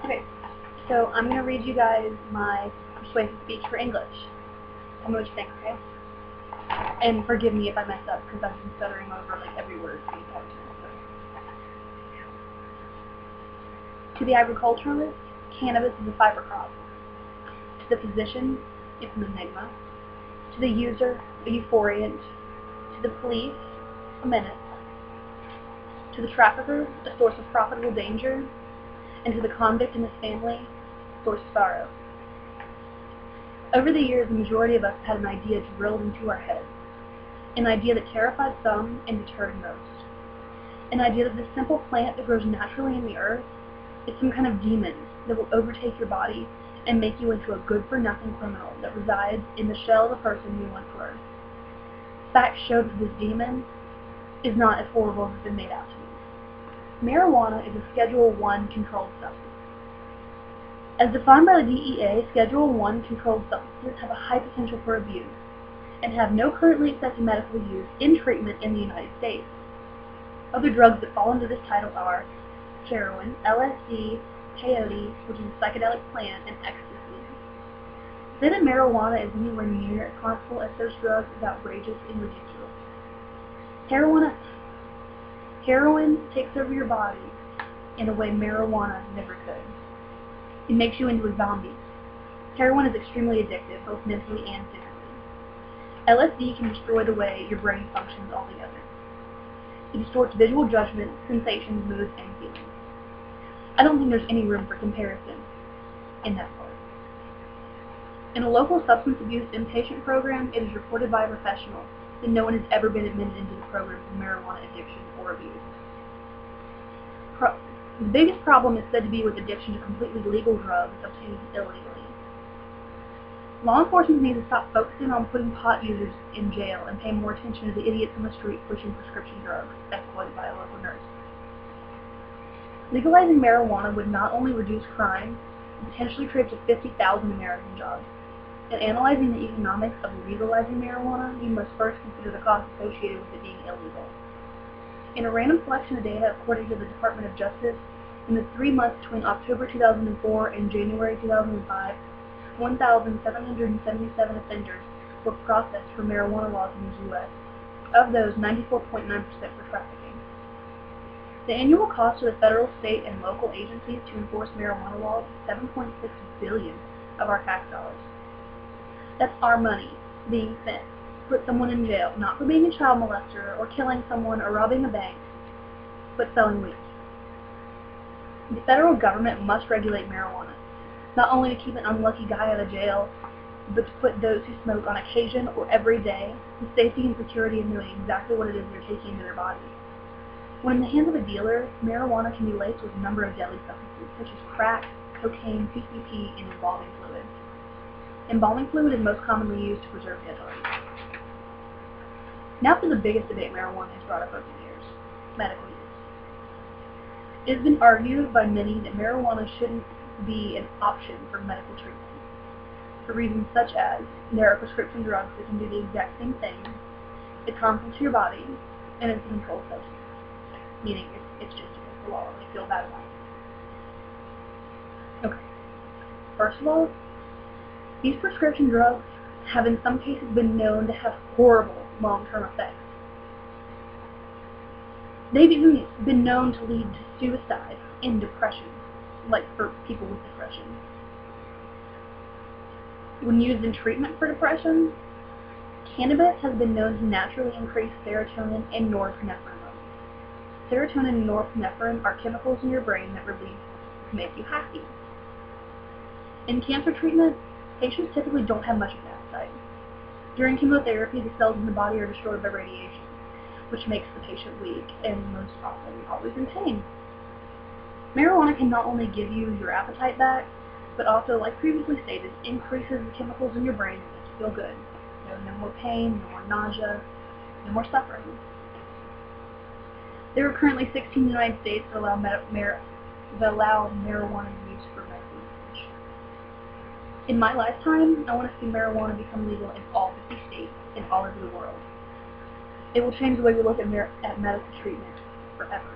Okay, so I'm going to read you guys my persuasive speech for English. Tell me what you think, okay? And forgive me if I mess up, because I've been stuttering over like every word being talked to. To the agriculturalist, cannabis is a fiber crop. To the physician, it's an enigma. To the user, a euphoriant. To the police, a menace. To the trafficker, a source of profitable danger. And to the convict and his family, a source of sorrow. Over the years, the majority of us had an idea drilled into our heads. An idea that terrified some and deterred most. An idea that this simple plant that grows naturally in the earth is some kind of demon that will overtake your body and make you into a good-for-nothing criminal that resides in the shell of the person you once were. Facts show that this demon is not as horrible as it's been made out to be. Marijuana is a Schedule I controlled substance. As defined by the DEA, Schedule I controlled substances have a high potential for abuse and have no currently accepted medical use in treatment in the United States. Other drugs that fall under this title are heroin, LSD, peyote, which is a psychedelic plant, and ecstasy. To say that marijuana is anywhere near as harmful as those drugs is outrageous and ridiculous. Heroin takes over your body in a way marijuana never could. It makes you into a zombie. Heroin is extremely addictive, both mentally and physically. LSD can destroy the way your brain functions altogether. It distorts visual judgment, sensations, moods, and feelings. I don't think there's any room for comparison in that part. In a local substance abuse inpatient program, it is reported by a professional that no one has ever been admitted into the program for marijuana addiction or abuse. The biggest problem is said to be with addiction to completely legal drugs obtained illegally. Law enforcement needs to stop focusing on putting pot users in jail and pay more attention to the idiots on the street pushing prescription drugs, as quoted by a local nurse. Legalizing marijuana would not only reduce crime, but potentially create up to 50,000 American jobs. In analyzing the economics of legalizing marijuana, you must first consider the costs associated with it being illegal. In a random selection of data, according to the Department of Justice, in the 3 months between October 2004 and January 2005, 1,777 offenders were processed for marijuana laws in the U.S. Of those, 94.9% were trafficking. The annual cost to the federal, state, and local agencies to enforce marijuana laws is $7.6 billion of our tax dollars. That's our money being spent to put someone in jail, not for being a child molester or killing someone or robbing a bank, but selling weed. The federal government must regulate marijuana, not only to keep an unlucky guy out of jail, but to put those who smoke on occasion or every day with safety and security of knowing exactly what it is they're taking into their bodies. When in the hands of a dealer, marijuana can be laced with a number of deadly substances, such as crack, cocaine, PCP, and embalming fluid. Embalming fluid is most commonly used to preserve dead bodies. Now for the biggest debate marijuana has brought up over the years: medical use. It has been argued by many that marijuana shouldn't be an option for medical treatment, for reasons such as there are prescription drugs that can do the exact same thing, it's harmful to your body, and it's a controlled substance, meaning it's just against the law, and they feel bad about it. Okay, first of all, these prescription drugs have in some cases been known to have horrible long-term effects. They've even been known to lead to suicide and depression, like for people with depression. When used in treatment for depression, cannabis has been known to naturally increase serotonin and norepinephrine levels. Serotonin and norepinephrine are chemicals in your brain that release to make you happy. In cancer treatment, patients typically don't have much of an appetite. During chemotherapy, the cells in the body are destroyed by radiation, which makes the patient weak and most often always in pain. Marijuana can not only give you your appetite back, but also, like previously stated, increases the chemicals in your brain that make you feel good. No more pain, no more nausea, no more suffering. There are currently 16 in the United States that allow marijuana use for medical usage. In my lifetime, I want to see marijuana become legal in all 50 states and all over the world. It will change the way we look at medical treatment forever.